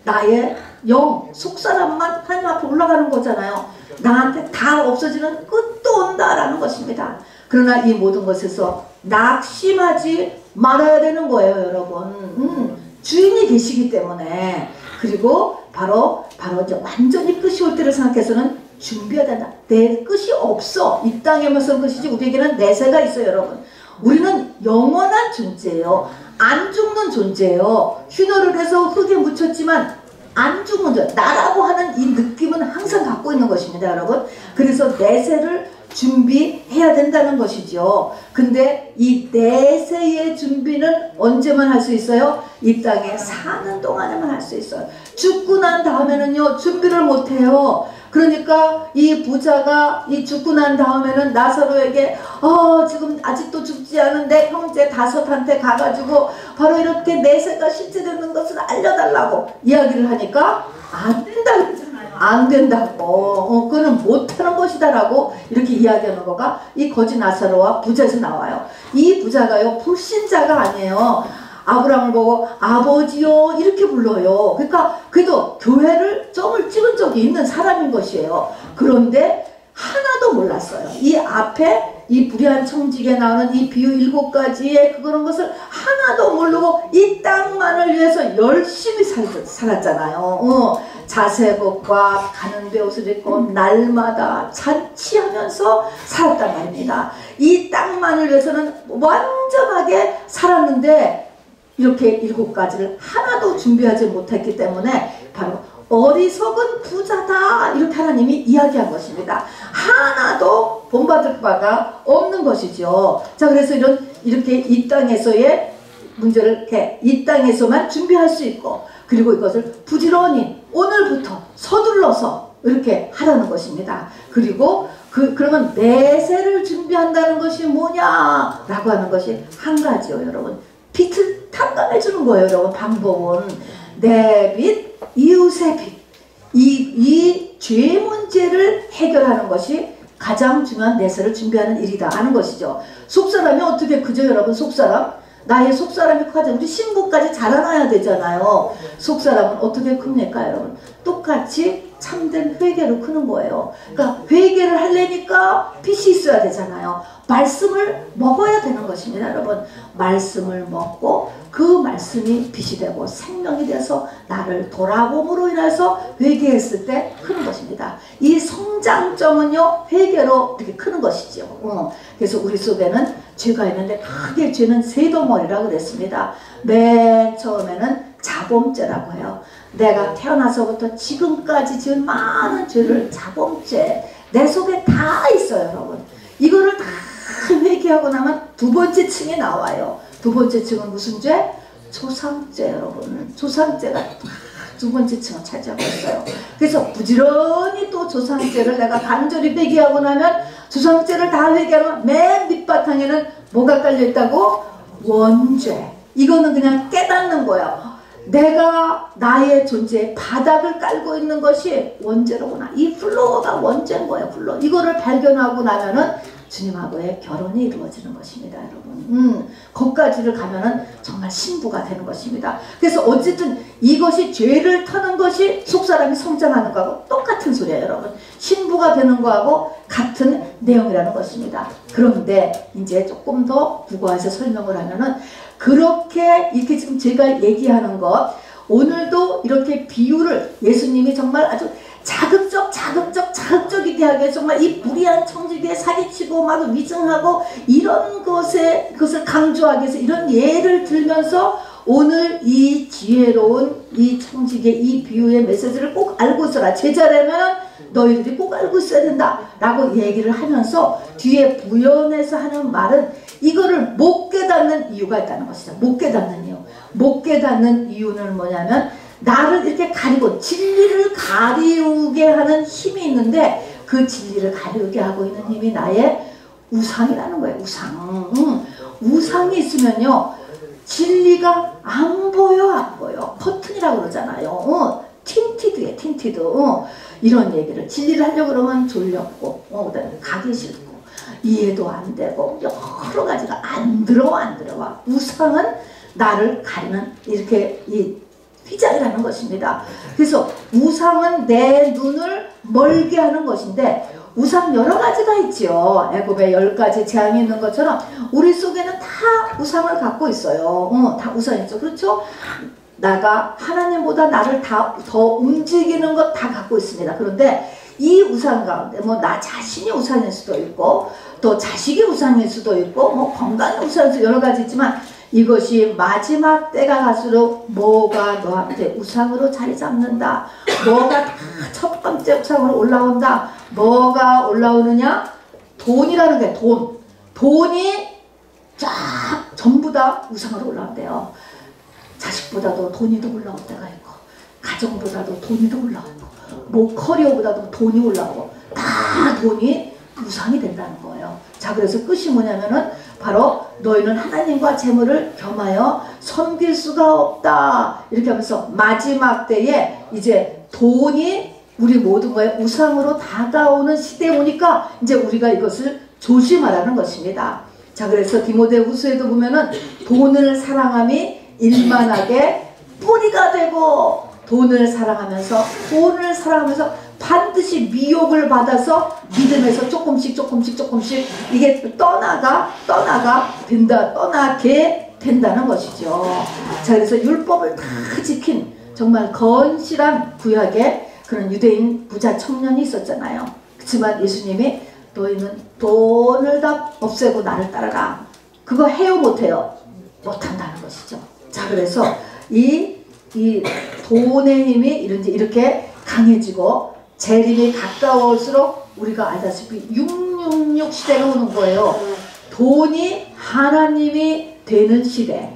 나의 영, 속사람만 하나님 앞에 올라가는 거잖아요. 나한테 다 없어지는 끝도 온다라는 것입니다. 그러나 이 모든 것에서 낙심하지 말아야 되는 거예요, 여러분. 주인이 계시기 때문에. 그리고 바로 이제 완전히 끝이 올 때를 생각해서는 준비해야 된다. 내 끝이 없어. 이 땅에만 끝이지 우리에게는 내세가 있어요, 여러분. 우리는 영원한 존재예요. 안 죽는 존재예요. 휘노를 해서 흙에 묻혔지만 안 죽는 존재. 나라고 하는 이 느낌은 항상 갖고 있는 것입니다, 여러분. 그래서 내세를 준비해야 된다는 것이죠. 근데 이 내세의 준비는 언제만 할 수 있어요? 이 땅에 사는 동안에만 할 수 있어요. 죽고 난 다음에는요, 준비를 못해요. 그러니까 이 부자가 이 죽고 난 다음에는 나사로에게 지금 아직도 죽지 않은 내 형제 5한테 가가지고 바로 이렇게 내세가 실제되는 것을 알려달라고 이야기를 하니까 안 된다 그러잖아요. 안 된다고. 그거는 못하는 것이다 라고 이렇게 이야기하는 거가 이 거지 나사로와 부자에서 나와요. 이 부자가요, 불신자가 아니에요. 아브라함을 보고 아버지요 이렇게 불러요. 그러니까 그래도 교회를 점을 찍은 적이 있는 사람인 것이에요. 그런데 하나도 몰랐어요. 이 앞에 이 불의한 청지기에 나오는 이 비유 7가지의 그런 것을 하나도 모르고 이 땅만을 위해서 열심히 살았잖아요. 자색옷과 가는 배옷을 입고 날마다 잔치하면서 살았단 말입니다. 이 땅만을 위해서는 완전하게 살았는데 이렇게 7가지를 하나도 준비하지 못했기 때문에 바로 어리석은 부자다 이렇게 하나님이 이야기한 것입니다. 하나도 본받을 바가 없는 것이죠. 자, 그래서 이렇게 이 땅에서의 문제를 이렇게 이 땅에서만 준비할 수 있고, 그리고 이것을 부지런히 오늘부터 서둘러서 이렇게 하라는 것입니다. 그리고 그러면 내세를 준비한다는 것이 뭐냐라고 하는 것이 한 가지요, 여러분. 빚을 탕감해 주는 거예요, 여러분. 방법은 내 빚, 이웃의 빚. 이 죄 문제를 해결하는 것이 가장 중요한 내세를 준비하는 일이다 하는 것이죠. 속사람이 어떻게 그죠 여러분? 속사람? 나의 속사람이 커져 우리 신부까지 자라나야 되잖아요. 속사람은 어떻게 큽니까 여러분? 똑같이 참된 회개로 크는 거예요. 그러니까 회개를 하려니까 빛이 있어야 되잖아요. 말씀을 먹어야 되는 것입니다 여러분. 말씀을 먹고 그 말씀이 빛이 되고 생명이 돼서 나를 돌아봄으로 인해서 회개했을 때 크는 것입니다. 이 성장점은요 회개로 이렇게 크는 것이죠. 그래서 우리 속에는 죄가 있는데 크게 죄는 세 덩어리라고 그랬습니다. 맨 처음에는 자범죄라고 해요. 내가 태어나서부터 지금까지 지은 많은 죄를 자범죄 내 속에 다 있어요 여러분. 이거를 다 회개하고 나면 두 번째 층이 나와요. 두 번째 층은 무슨 죄? 조상죄 여러분. 조상죄가 두 번째 층을 차지하고 있어요. 그래서 부지런히 또 조상죄를 내가 간절히 회개하고 나면 조상죄를 다 회개하면 맨 밑바탕에는 뭐가 깔려있다고? 원죄. 이거는 그냥 깨닫는 거예요. 내가 나의 존재의 바닥을 깔고 있는 것이 원죄로구나. 이 플로어가 원죄인 거예요. 플로어. 이거를 발견하고 나면은 주님하고의 결혼이 이루어지는 것입니다 여러분. 거기까지를 가면은 정말 신부가 되는 것입니다. 그래서 어쨌든 이것이 죄를 터는 것이 속사람이 성장하는 거하고 똑같은 소리예요 여러분. 신부가 되는 거하고 같은 내용이라는 것입니다. 그런데 이제 조금 더 부가해서 설명을 하면은 그렇게 이렇게 지금 제가 얘기하는 것 오늘도 이렇게 비유를 예수님이 정말 아주 자극적이게 하게 정말 이 무리한 청지기에 사기치고 막 위증하고 이런 것을 강조하기 위해서 이런 예를 들면서 오늘 이 지혜로운 이 청지기의 이 비유의 메시지를 꼭 알고 있어라. 제자라면 너희들이 꼭 알고 있어야 된다 라고 얘기를 하면서 뒤에 부연해서 하는 말은 이거를 못 깨닫는 이유가 있다는 것이죠. 못 깨닫는 이유. 못 깨닫는 이유는 뭐냐면 나를 이렇게 가리고 진리를 가리우게 하는 힘이 있는데 그 진리를 가리우게 하고 있는 힘이 나의 우상이라는 거예요. 우상이 있으면요 진리가 안 보여. 커튼이라고 그러잖아요. 틴티드에 틴티드. 이런 얘기를 진리를 하려고 그러면 졸렸고 그다음에 가기 싫고 이해도 안 되고 여러 가지가 안 들어와. 우상은 나를 가리는 이렇게 이 휘장이라는 것입니다. 그래서 우상은 내 눈을 멀게 하는 것인데 우상 여러 가지가 있죠. 애굽에 10가지 재앙이 있는 것처럼 우리 속에는 다 우상을 갖고 있어요. 다 우상이 있죠. 그렇죠? 나가 하나님보다 나를 더 움직이는 것 다 갖고 있습니다. 그런데 이 우상 가운데 뭐 나 자신이 우상일 수도 있고 또 자식이 우상일 수도 있고 뭐 건강이 우상일 수도 여러 가지 있지만 이것이 마지막 때가 갈수록 뭐가 너한테 우상으로 자리 잡는다. 뭐가 다 첫 번째 우상으로 올라온다. 뭐가 올라오느냐? 돈이라는 게 돈이 쫙 전부 다 우상으로 올라온대요. 자식보다도 돈이 더 올라올 때가 있고 가정보다도 돈이 더 올라오고 뭐 커리어보다도 돈이 올라오고 다 돈이 우상이 된다는 거예요. 자, 그래서 끝이 뭐냐면은 바로 너희는 하나님과 재물을 겸하여 섬길 수가 없다. 이렇게 하면서 마지막 때에 이제 돈이 우리 모든 거에 우상으로 다가오는 시대에 오니까 이제 우리가 이것을 조심하라는 것입니다. 자, 그래서 디모데후서에도 보면은 돈을 사랑함이 일만하게 뿌리가 되고 돈을 사랑하면서 반드시 미혹을 받아서 믿음에서 조금씩 이게 떠나게 된다는 것이죠. 자, 그래서 율법을 다 지킨 정말 건실한 구약의 그런 유대인 부자 청년이 있었잖아요. 그렇지만 예수님이 너희는 돈을 다 없애고 나를 따라라. 그거 해요 못해요? 못한다는 것이죠. 자, 그래서 이 돈의 힘이 이렇게 강해지고 재림이 가까울수록 우리가 알다시피 666 시대가 오는 거예요. 돈이 하나님이 되는 시대.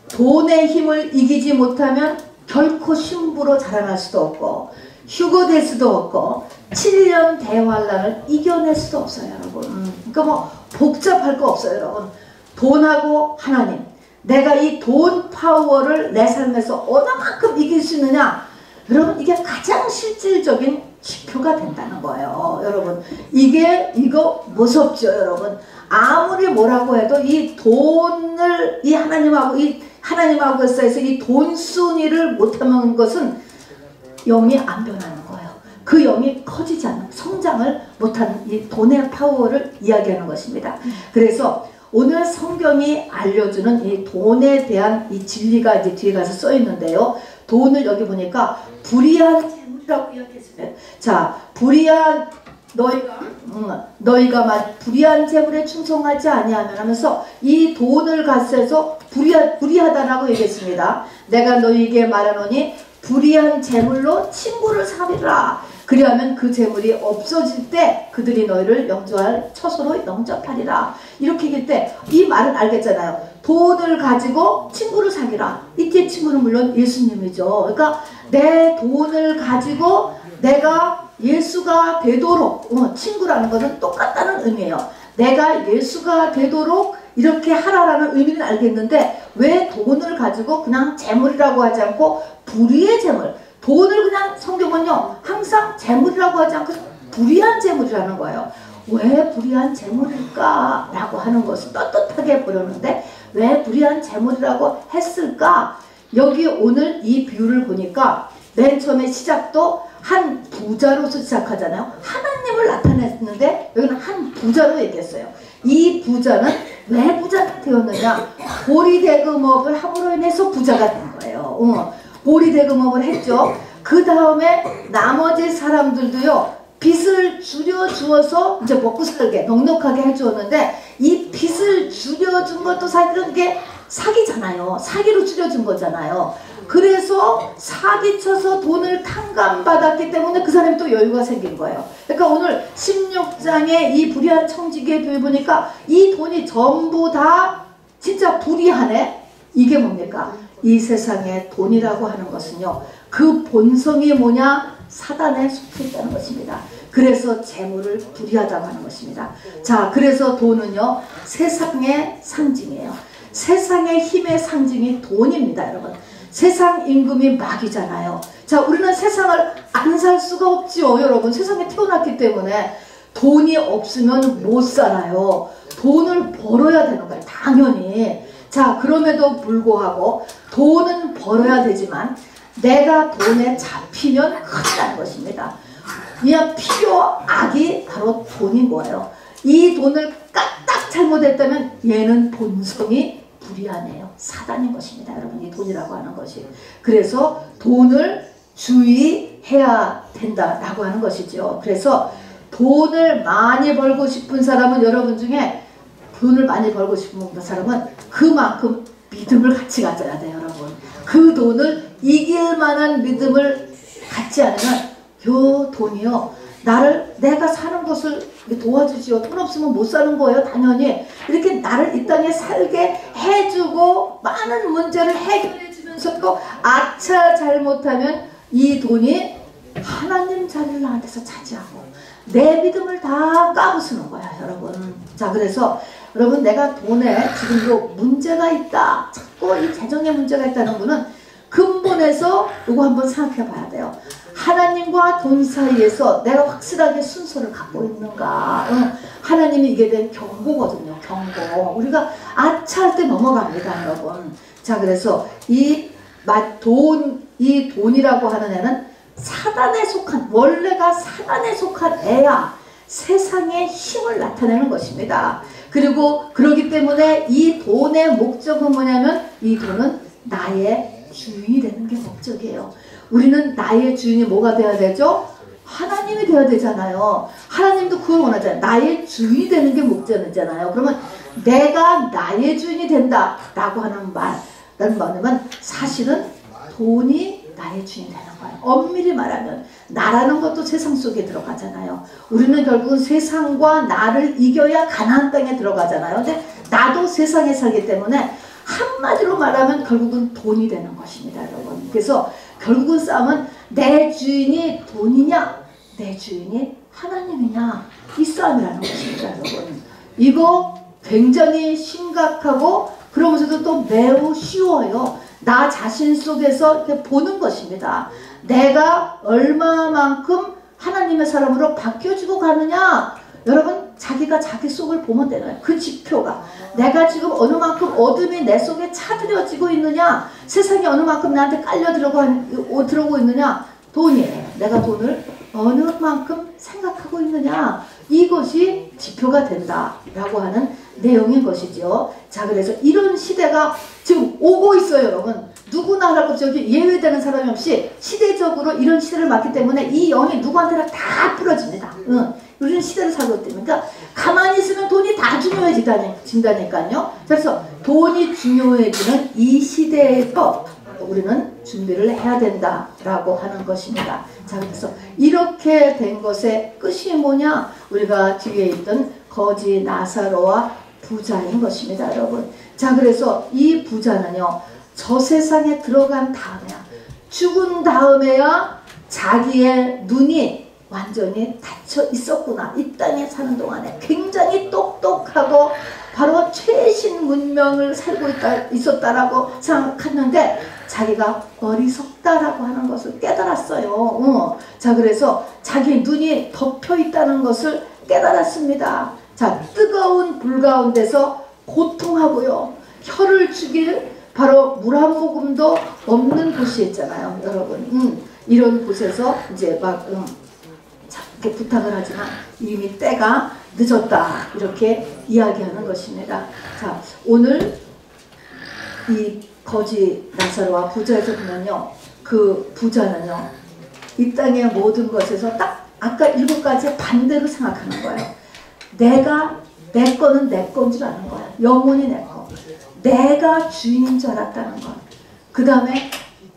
돈의 힘을 이기지 못하면 결코 신부로 자라날 수도 없고 휴거될 수도 없고 7년 대환란을 이겨낼 수도 없어요 여러분. 그러니까 뭐 복잡할 거 없어요 여러분. 돈하고 하나님, 내가 이 돈 파워를 내 삶에서 얼마만큼 이길 수 있느냐? 여러분, 이게 가장 실질적인 지표가 된다는 거예요. 여러분, 이거 무섭죠, 여러분. 아무리 뭐라고 해도 이 돈을 이 하나님하고 사이에서 이 돈 순위를 못하는 것은 영이 안 변하는 거예요. 그 영이 커지지 않는, 성장을 못하는 이 돈의 파워를 이야기하는 것입니다. 그래서 오늘 성경이 알려주는 이 돈에 대한 이 진리가 이제 뒤에 가서 써 있는데요. 돈을 여기 보니까 불의한 재물이라고 이야기했습니다. 자, 불의한 너희가 불의한 재물에 충성하지 아니하면 하면서 이 돈을 갖춰서 불의하다라고 얘기했습니다. 내가 너희에게 말하노니 불의한 재물로 친구를 사리라. 그리하면 그 재물이 없어질 때 그들이 너희를 영접할 처소로 영접하리라. 이렇게 얘기할 때 이 말은 알겠잖아요. 돈을 가지고 친구를 사귀라. 이때 친구는 물론 예수님이죠. 그러니까 내 돈을 가지고 내가 예수가 되도록 친구라는 것은 똑같다는 의미예요. 내가 예수가 되도록 이렇게 하라라는 의미는 알겠는데 왜 돈을 가지고 그냥 재물이라고 하지 않고 불의의 재물, 돈을 그냥 성경은요 항상 재물이라고 하지 않고 불의한 재물이라는 거예요. 왜 불의한 재물일까? 라고 하는 것을 떳떳하게 보려는데 왜 불의한 재물이라고 했을까? 여기 오늘 이 비유를 보니까 맨 처음에 시작도 한 부자로서 시작하잖아요. 하나님을 나타냈는데 여기는 한 부자로 얘기했어요. 이 부자는 왜 부자가 되었느냐? 보리대금업을 함으로 인해서 부자가 된 거예요. 보리대금업을 했죠. 그 다음에 나머지 사람들도요. 빚을 줄여주어서 이제 먹고 살게 넉넉하게 해주었는데 이 빚을 줄여준 것도 사실은 이게 사기잖아요. 사기로 줄여준 거잖아요. 그래서 사기쳐서 돈을 탕감받았기 때문에 그 사람이 또 여유가 생긴 거예요. 그러니까 오늘 16장에 이 불의한 청지기의 교회 보니까 이 돈이 전부 다 진짜 불의하네. 이게 뭡니까? 이 세상에 돈이라고 하는 것은요. 그 본성이 뭐냐? 사단에 속해 있다는 것입니다. 그래서 재물을 불의하다고 하는 것입니다. 자, 그래서 돈은요. 세상의 상징이에요. 세상의 힘의 상징이 돈입니다, 여러분. 세상 임금이 마귀잖아요. 자, 우리는 세상을 안 살 수가 없지요, 여러분. 세상에 태어났기 때문에 돈이 없으면 못 살아요. 돈을 벌어야 되는 거예요, 당연히. 자, 그럼에도 불구하고 돈은 벌어야 되지만 내가 돈에 잡히면 큰일 나는 것입니다. 그냥 필요악이 바로 돈인 거예요. 이 돈을 까딱 잘못했다면 얘는 본성이 불의하네요. 사단인 것입니다. 여러분, 이 돈이라고 하는 것이. 그래서 돈을 주의해야 된다라고 하는 것이죠. 그래서 돈을 많이 벌고 싶은 사람은 여러분 중에 돈을 많이 벌고 싶은 사람은 그만큼 믿음을 같이 가져야 돼요, 여러분. 그 돈을 이길 만한 믿음을 갖지 않으면 요 돈이요 내가 사는 것을 도와주지요. 돈 없으면 못 사는 거예요, 당연히. 이렇게 나를 이 땅에 살게 해주고 많은 문제를 해결해 주면서도 아차 잘못하면 이 돈이 하나님 자리를 나한테서 차지하고 내 믿음을 다 까부수는 거야, 여러분. 자, 그래서 여러분, 내가 돈에 지금도 문제가 있다, 자꾸 이 재정에 문제가 있다는 분은 근본에서 이거 한번 생각해 봐야 돼요. 하나님과 돈 사이에서 내가 확실하게 순서를 갖고 있는가. 하나님이 이게 된 경고거든요, 경고. 우리가 아차할 때 넘어갑니다, 여러분. 자, 그래서 이 돈이라고 하는 애는 사단에 속한, 원래가 사단에 속한 애야. 세상의 힘을 나타내는 것입니다. 그리고 그렇기 때문에 이 돈의 목적은 뭐냐면 이 돈은 나의 주인이 되는 게 목적이에요. 우리는 나의 주인이 뭐가 돼야 되죠? 하나님이 돼야 되잖아요. 하나님도 그걸 원하잖아요. 나의 주인이 되는 게 목적이잖아요. 그러면 내가 나의 주인이 된다 라고 하는 말은 뭐냐면 사실은 돈이 나의 주인이 되는 거예요. 엄밀히 말하면 나라는 것도 세상 속에 들어가잖아요. 우리는 결국은 세상과 나를 이겨야 가나안 땅에 들어가잖아요. 근데 나도 세상에 살기 때문에 한마디로 말하면 결국은 돈이 되는 것입니다, 여러분. 그래서 결국은 싸움은 내 주인이 돈이냐 내 주인이 하나님이냐 이 싸움이라는 것입니다, 여러분. 이거 굉장히 심각하고 그러면서도 또 매우 쉬워요. 나 자신 속에서 이렇게 보는 것입니다. 내가 얼마만큼 하나님의 사람으로 바뀌어지고 가느냐. 여러분 자기가 자기 속을 보면 되는 거예요. 그 지표가 내가 지금 어느 만큼 어둠이 내 속에 차들여지고 있느냐, 세상이 어느 만큼 나한테 깔려 들어오고 있느냐. 돈이에요. 내가 돈을 어느 만큼 생각하고 있느냐, 이것이 지표가 된다라고 하는 내용인 것이죠. 자, 그래서 이런 시대가 지금 오고 있어요, 여러분. 누구나 하라고 저기 예외되는 사람이 없이 시대적으로 이런 시대를 맞기 때문에 이 영이 누구한테나 다 풀어집니다. 우리는 시대를 살고 있기 때문에. 그러니까 가만히 있으면 돈이 다 중요해진다니까요. 그래서 돈이 중요해지는 이 시대에서 우리는 준비를 해야 된다라고 하는 것입니다. 자, 그래서 이렇게 된 것의 끝이 뭐냐? 우리가 뒤에 있던 거지 나사로와 부자인 것입니다, 여러분. 자, 그래서 이 부자는요, 저 세상에 들어간 다음에야, 죽은 다음에야 자기의 눈이 완전히 닫혀 있었구나. 이 땅에 사는 동안에 굉장히 똑똑하고 바로 최신 문명을 살고 있었다라고 생각했는데 자기가 어리석다라고 하는 것을 깨달았어요. 자, 그래서 자기 눈이 덮여 있다는 것을 깨달았습니다. 자, 뜨거운 불 가운데서 고통하고요, 혀를 죽일 바로 물 한 모금도 없는 곳이 있잖아요, 여러분. 이런 곳에서 이제 막 이렇게 부탁을 하지만 이미 때가 늦었다, 이렇게 이야기하는 것입니다. 자, 오늘 이 거지 나사로와 부자에서 보면요, 그 부자는요, 이 땅의 모든 것에서 딱 아까 7가지 반대로 생각하는 거예요. 내 거는 내 건 줄 아는 거야. 영혼이 내 거. 내가 주인인 줄 알았다는 것. 그 다음에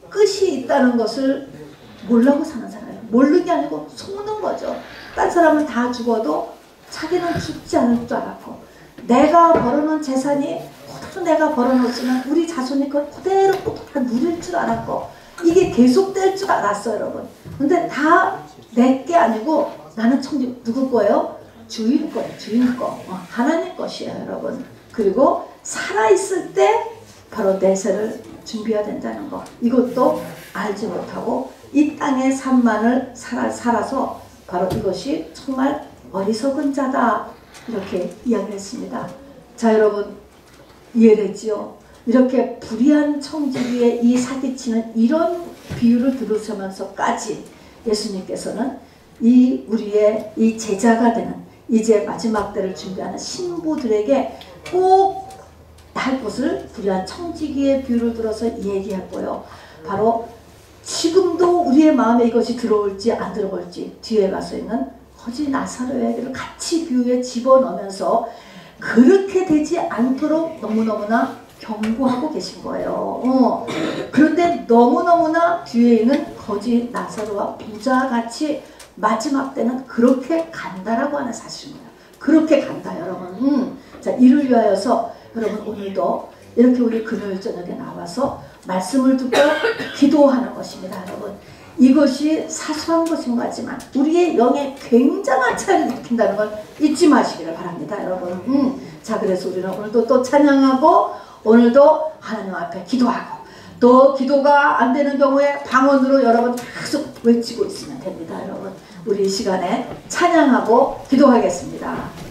끝이 있다는 것을 모르고 사는 사람이에요. 모르는 게 아니고 속는 거죠. 딴 사람은 다 죽어도 자기는 죽지 않을 줄 알았고, 내가 벌어놓은 재산이 그대로 내가 벌어놓으면 우리 자손이 그걸 그대로 다 누릴 줄 알았고, 이게 계속될 줄 알았어요, 여러분. 근데 다 내 게 아니고 나는 누구 거예요? 주인 거예요. 주인 거. 하나님 것이에요, 여러분. 그리고 살아있을 때 바로 내세를 준비해야 된다는 거. 이것도 알지 못하고 이 땅의 삶만을 살아서 바로 이것이 정말 어리석은 자다, 이렇게 이야기했습니다. 자, 여러분 이해되지요? 이렇게 불의한 청지기에 이 사기치는 이런 비유를 들으시면서까지 예수님께서는 이 우리의 이 제자가 되는 이제 마지막 때를 준비하는 신부들에게 꼭 할 것을 불의한 청지기의 비유를 들어서 얘기했고요. 바로 지금도 우리의 마음에 이것이 들어올지 안 들어올지 뒤에 가서 있는 거지 나사로에게를 같이 비유에 집어넣으면서 그렇게 되지 않도록 너무너무나 경고하고 계신 거예요. 그런데 너무너무나 뒤에 있는 거지 나사로와 부자같이 마지막 때는 그렇게 간다라고 하는 사실입니다. 그렇게 간다, 여러분. 자, 이를 위하여서 여러분 오늘도 이렇게 우리 금요일 저녁에 나와서 말씀을 듣고 기도하는 것입니다, 여러분. 이것이 사소한 것인 것 같지만 우리의 영에 굉장한 차이를 일으킨다는 걸 잊지 마시기를 바랍니다, 여러분. 자, 그래서 우리는 오늘도 또 찬양하고 오늘도 하나님 앞에 기도하고, 또 기도가 안 되는 경우에 방언으로 여러분 계속 외치고 있으면 됩니다, 여러분. 우리 이 시간에 찬양하고 기도하겠습니다.